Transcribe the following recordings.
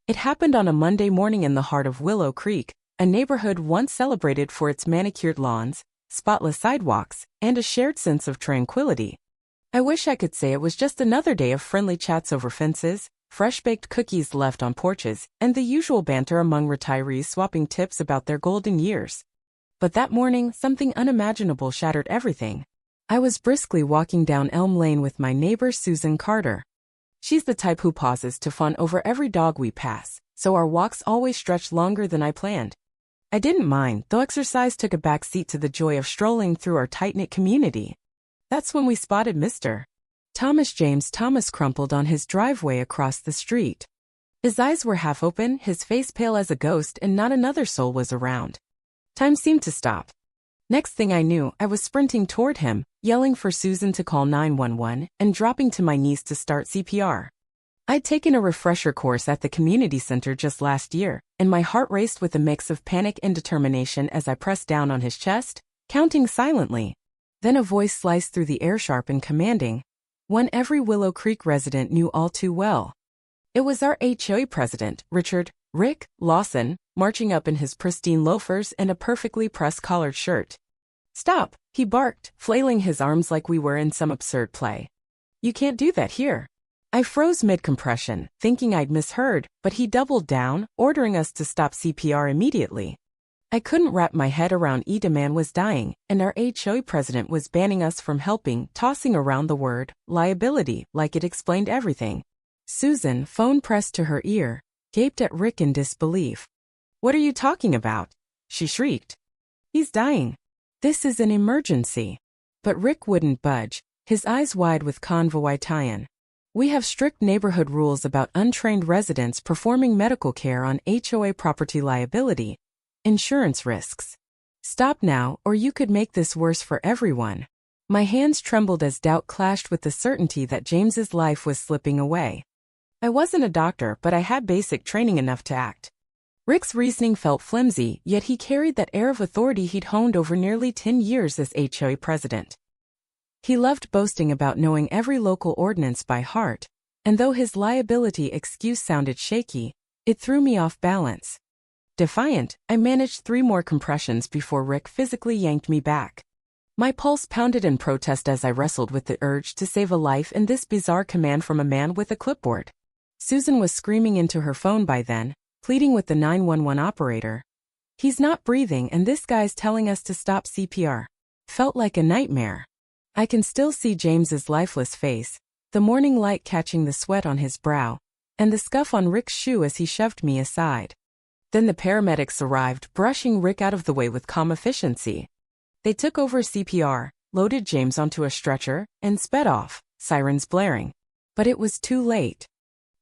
It happened on a Monday morning in the heart of Willow Creek, a neighborhood once celebrated for its manicured lawns, spotless sidewalks, and a shared sense of tranquility. I wish I could say it was just another day of friendly chats over fences, fresh-baked cookies left on porches, and the usual banter among retirees swapping tips about their golden years. But that morning, something unimaginable shattered everything. I was briskly walking down Elm Lane with my neighbor Susan Carter. She's the type who pauses to fawn over every dog we pass, so our walks always stretch longer than I planned. I didn't mind, though exercise took a back seat to the joy of strolling through our tight-knit community. That's when we spotted Mr. Thomas James Thomas crumpled on his driveway across the street. His eyes were half open, his face pale as a ghost, and not another soul was around. Time seemed to stop. Next thing I knew, I was sprinting toward him, yelling for Susan to call 911, and dropping to my knees to start CPR. I'd taken a refresher course at the community center just last year, and my heart raced with a mix of panic and determination as I pressed down on his chest, counting silently. Then a voice sliced through the air sharp and commanding, one every Willow Creek resident knew all too well. It was our HOA president, Rick Lawson, marching up in his pristine loafers and a perfectly pressed collared shirt. "Stop," he barked, flailing his arms like we were in some absurd play. "You can't do that here." I froze mid-compression, thinking I'd misheard, but he doubled down, ordering us to stop CPR immediately. I couldn't wrap my head around the man was dying, and our HOA president was banning us from helping, tossing around the word liability like it explained everything. Susan, phone pressed to her ear, gaped at Rick in disbelief. "What are you talking about?" she shrieked. "He's dying. This is an emergency." But Rick wouldn't budge, his eyes wide with convocation. "We have strict neighborhood rules about untrained residents performing medical care on HOA property liability. Insurance risks. Stop now, or you could make this worse for everyone." My hands trembled as doubt clashed with the certainty that James's life was slipping away. I wasn't a doctor, but I had basic training enough to act. Rick's reasoning felt flimsy, yet he carried that air of authority he'd honed over nearly 10 years as HOA president. He loved boasting about knowing every local ordinance by heart, and though his liability excuse sounded shaky, it threw me off balance. Defiant, I managed 3 more compressions before Rick physically yanked me back. My pulse pounded in protest as I wrestled with the urge to save a life and this bizarre command from a man with a clipboard. Susan was screaming into her phone by then, pleading with the 911 operator. "He's not breathing and this guy's telling us to stop CPR." Felt like a nightmare. I can still see James's lifeless face, the morning light catching the sweat on his brow, and the scuff on Rick's shoe as he shoved me aside. Then the paramedics arrived, brushing Rick out of the way with calm efficiency. They took over CPR, loaded James onto a stretcher, and sped off, sirens blaring. But it was too late.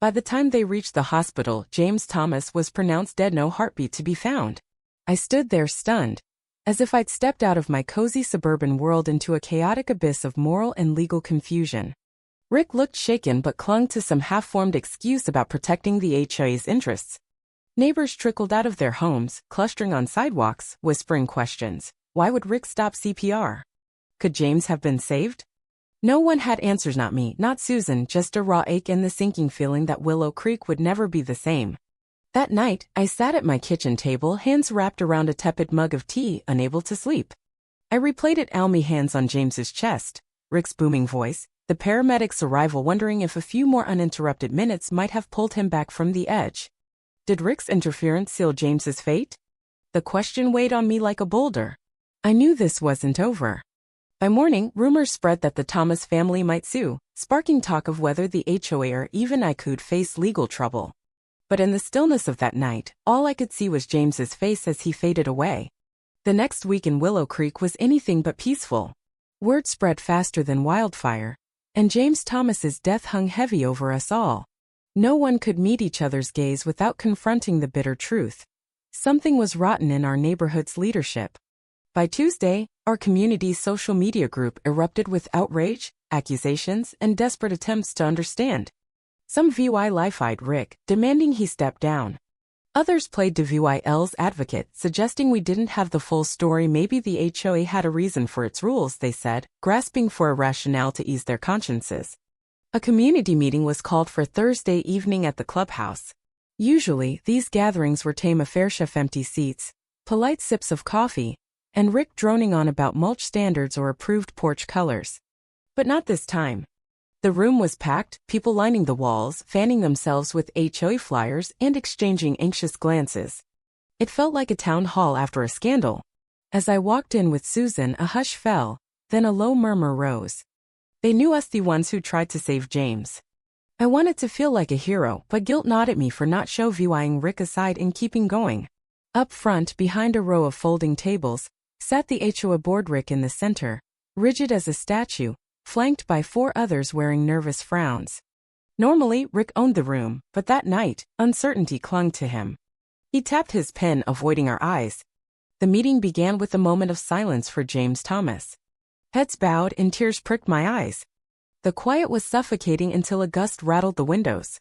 By the time they reached the hospital, James Thomas was pronounced dead, no heartbeat to be found. I stood there stunned, as if I'd stepped out of my cozy suburban world into a chaotic abyss of moral and legal confusion. Rick looked shaken but clung to some half-formed excuse about protecting the HOA's interests. Neighbors trickled out of their homes, clustering on sidewalks, whispering questions. Why would Rick stop CPR? Could James have been saved? No one had answers, not me, not Susan, just a raw ache and the sinking feeling that Willow Creek would never be the same. That night, I sat at my kitchen table, hands wrapped around a tepid mug of tea, unable to sleep. I replayed it, Almy hands on James's chest, Rick's booming voice, the paramedics' arrival, wondering if a few more uninterrupted minutes might have pulled him back from the edge. Did Rick's interference seal James's fate? The question weighed on me like a boulder. I knew this wasn't over. By morning, rumors spread that the Thomas family might sue, sparking talk of whether the HOA or even I could face legal trouble. But in the stillness of that night, all I could see was James's face as he faded away. The next week in Willow Creek was anything but peaceful. Word spread faster than wildfire, and James Thomas's death hung heavy over us all. No one could meet each other's gaze without confronting the bitter truth. Something was rotten in our neighborhood's leadership. By Tuesday, our community's social media group erupted with outrage, accusations, and desperate attempts to understand. Some VY-lified Rick, demanding he step down. Others played WYL's advocate, suggesting we didn't have the full story. Maybe the HOA had a reason for its rules, they said, grasping for a rationale to ease their consciences. A community meeting was called for Thursday evening at the clubhouse. Usually, these gatherings were tame affairs, empty seats, polite sips of coffee, and Rick droning on about mulch standards or approved porch colors. But not this time. The room was packed, people lining the walls, fanning themselves with HOA flyers and exchanging anxious glances. It felt like a town hall after a scandal. As I walked in with Susan, a hush fell, then a low murmur rose. They knew us, the ones who tried to save James. I wanted to feel like a hero, but guilt gnawed at me for not shoving Rick aside and keeping going. Up front, behind a row of folding tables, sat the HOA board, Rick in the center, rigid as a statue, flanked by 4 others wearing nervous frowns. Normally, Rick owned the room, but that night, uncertainty clung to him. He tapped his pen, avoiding our eyes. The meeting began with a moment of silence for James Thomas. Heads bowed and tears pricked my eyes. The quiet was suffocating until a gust rattled the windows.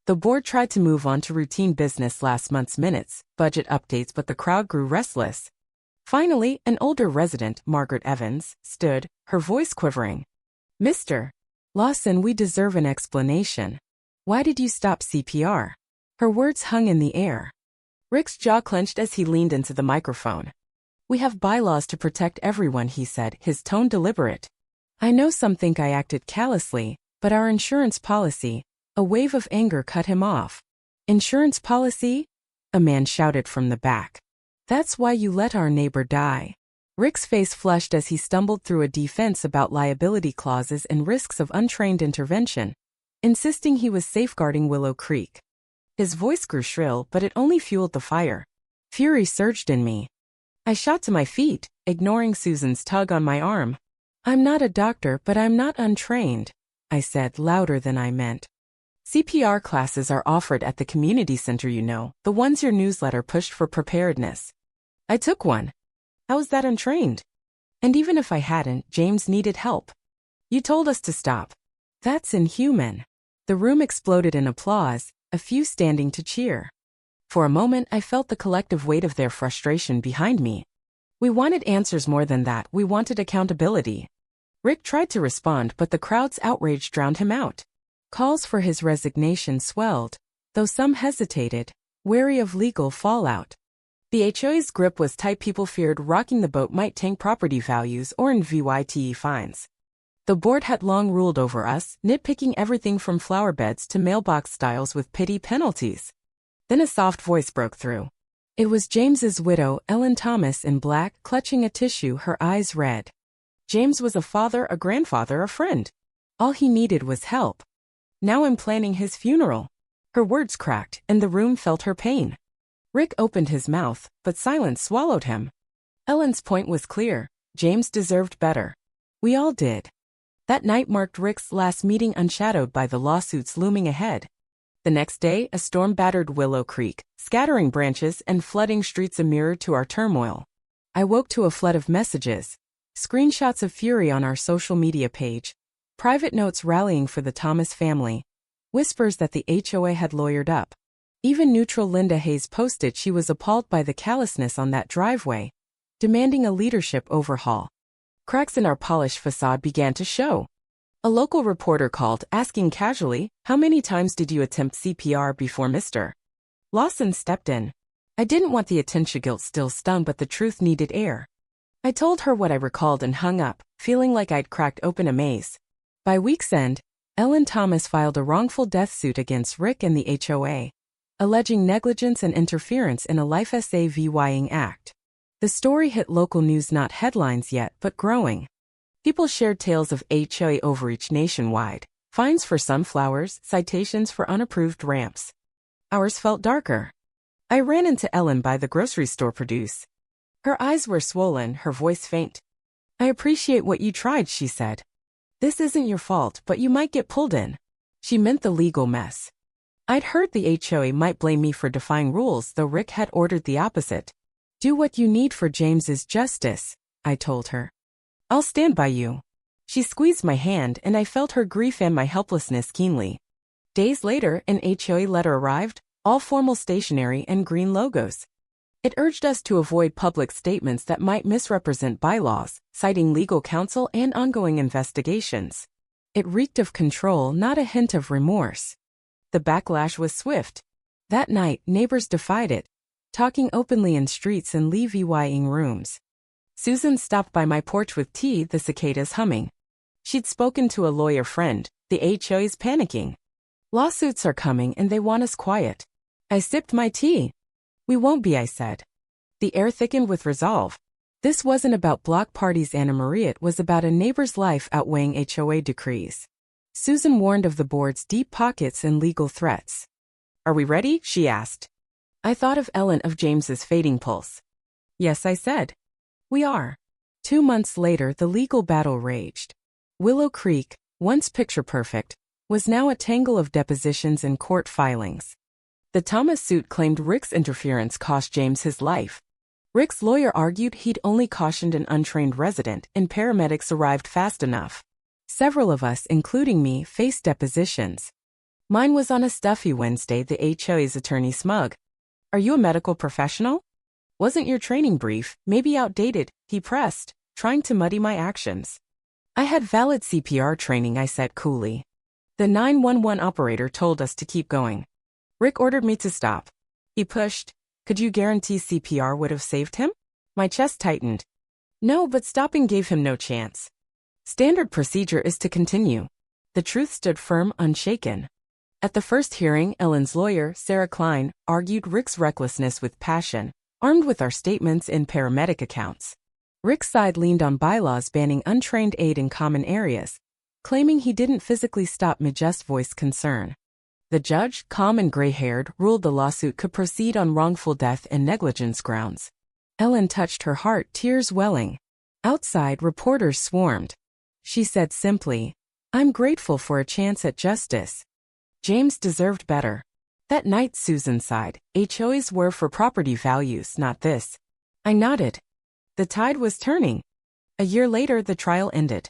The board tried to move on to routine business, last month's minutes, budget updates, but the crowd grew restless. Finally, an older resident, Margaret Evans, stood, her voice quivering. "Mr. Lawson, we deserve an explanation. Why did you stop CPR?" Her words hung in the air. Rick's jaw clenched as he leaned into the microphone. "We have bylaws to protect everyone," he said, his tone deliberate. "I know some think I acted callously, but our insurance policy..." A wave of anger cut him off. "Insurance policy?" a man shouted from the back. "That's why you let our neighbor die." Rick's face flushed as he stumbled through a defense about liability clauses and risks of untrained intervention, insisting he was safeguarding Willow Creek. His voice grew shrill, but it only fueled the fire. Fury surged in me. I shot to my feet, ignoring Susan's tug on my arm. "I'm not a doctor, but I'm not untrained," I said, louder than I meant. "CPR classes are offered at the community center, you know, the ones your newsletter pushed for preparedness. I took one. How is that untrained? And even if I hadn't, James needed help. You told us to stop. That's inhuman." The room exploded in applause, a few standing to cheer. For a moment, I felt the collective weight of their frustration behind me. We wanted answers more than that, we wanted accountability. Rick tried to respond, but the crowd's outrage drowned him out. Calls for his resignation swelled, though some hesitated, wary of legal fallout. The HOA's grip was tight. People feared rocking the boat might tank property values or invite fines. The board had long ruled over us, nitpicking everything from flower beds to mailbox styles with petty penalties. Then a soft voice broke through. It was James's widow, Ellen Thomas, in black, clutching a tissue, her eyes red. James was a father, a grandfather, a friend. All he needed was help. Now I'm planning his funeral. Her words cracked, and the room felt her pain. Rick opened his mouth, but silence swallowed him. Ellen's point was clear. James deserved better. We all did. That night marked Rick's last meeting, unshadowed by the lawsuits looming ahead. The next day, a storm battered Willow Creek, scattering branches and flooding streets, a mirror to our turmoil. I woke to a flood of messages, screenshots of fury on our social media page, private notes rallying for the Thomas family, whispers that the HOA had lawyered up. Even neutral Linda Hayes posted she was appalled by the callousness on that driveway, demanding a leadership overhaul. Cracks in our polished facade began to show. A local reporter called, asking casually, "How many times did you attempt CPR before Mr. Lawson stepped in?" I didn't want the attention. Guilt still stung, but the truth needed air. I told her what I recalled and hung up, feeling like I'd cracked open a maze. By week's end, Ellen Thomas filed a wrongful death suit against Rick and the HOA, alleging negligence and interference in a life saving act. The story hit local news, not headlines yet, but growing. People shared tales of HOA overreach nationwide, fines for sunflowers, citations for unapproved ramps. Ours felt darker. I ran into Ellen by the grocery store produce. Her eyes were swollen, her voice faint. "I appreciate what you tried," she said. "This isn't your fault, but you might get pulled in." She meant the legal mess. I'd heard the HOA might blame me for defying rules, though Rick had ordered the opposite. "Do what you need for James's justice," I told her. "I'll stand by you." She squeezed my hand, and I felt her grief and my helplessness keenly. Days later, an HOA letter arrived, all formal stationery and green logos. It urged us to avoid public statements that might misrepresent bylaws, citing legal counsel and ongoing investigations. It reeked of control, not a hint of remorse. The backlash was swift. That night, neighbors defied it, talking openly in streets and levying rooms. Susan stopped by my porch with tea, the cicadas humming. She'd spoken to a lawyer friend. The HOA's panicking. Lawsuits are coming and they want us quiet. I sipped my tea. We won't be, I said. The air thickened with resolve. This wasn't about block parties, Anna Maria. It was about a neighbor's life outweighing HOA decrees. Susan warned of the board's deep pockets and legal threats. Are we ready? She asked. I thought of Ellen, of James's fading pulse. Yes, I said. We are. 2 months later, the legal battle raged. Willow Creek, once picture-perfect, was now a tangle of depositions and court filings. The Thomas suit claimed Rick's interference cost James his life. Rick's lawyer argued he'd only cautioned an untrained resident and paramedics arrived fast enough. Several of us, including me, faced depositions. Mine was on a stuffy Wednesday, the HOA's attorney smug. Are you a medical professional? Wasn't your training brief, maybe outdated, he pressed, trying to muddy my actions. I had valid CPR training, I said coolly. The 911 operator told us to keep going. Rick ordered me to stop. He pushed. Could you guarantee CPR would have saved him? My chest tightened. No, but stopping gave him no chance. Standard procedure is to continue. The truth stood firm, unshaken. At the first hearing, Ellen's lawyer, Sarah Klein, argued Rick's recklessness with passion, armed with our statements and paramedic accounts. Rick's side leaned on bylaws banning untrained aid in common areas, claiming he didn't physically stop me, just voiced concern. The judge, calm and gray-haired, ruled the lawsuit could proceed on wrongful death and negligence grounds. Ellen touched her heart, tears welling. Outside, reporters swarmed. She said simply, I'm grateful for a chance at justice. James deserved better. That night, Susan sighed. HOAs were for property values, not this. I nodded. The tide was turning. A year later, the trial ended.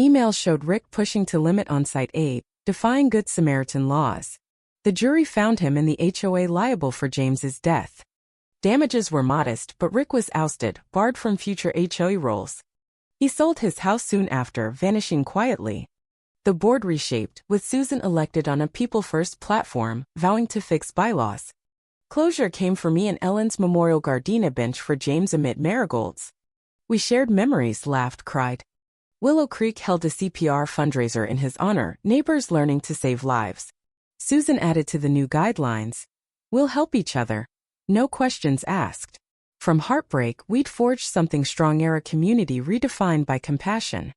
Emails showed Rick pushing to limit on-site aid, defying Good Samaritan laws. The jury found him and the HOA liable for James's death. Damages were modest, but Rick was ousted, barred from future HOA roles. He sold his house soon after, vanishing quietly. The board reshaped, with Susan elected on a people-first platform, vowing to fix bylaws. Closure came for me and Ellen's memorial gardenia bench for James amid marigolds. We shared memories, laughed, cried. Willow Creek held a CPR fundraiser in his honor, neighbors learning to save lives. Susan added to the new guidelines. We'll help each other. No questions asked. From heartbreak, we'd forged something strong, a community redefined by compassion.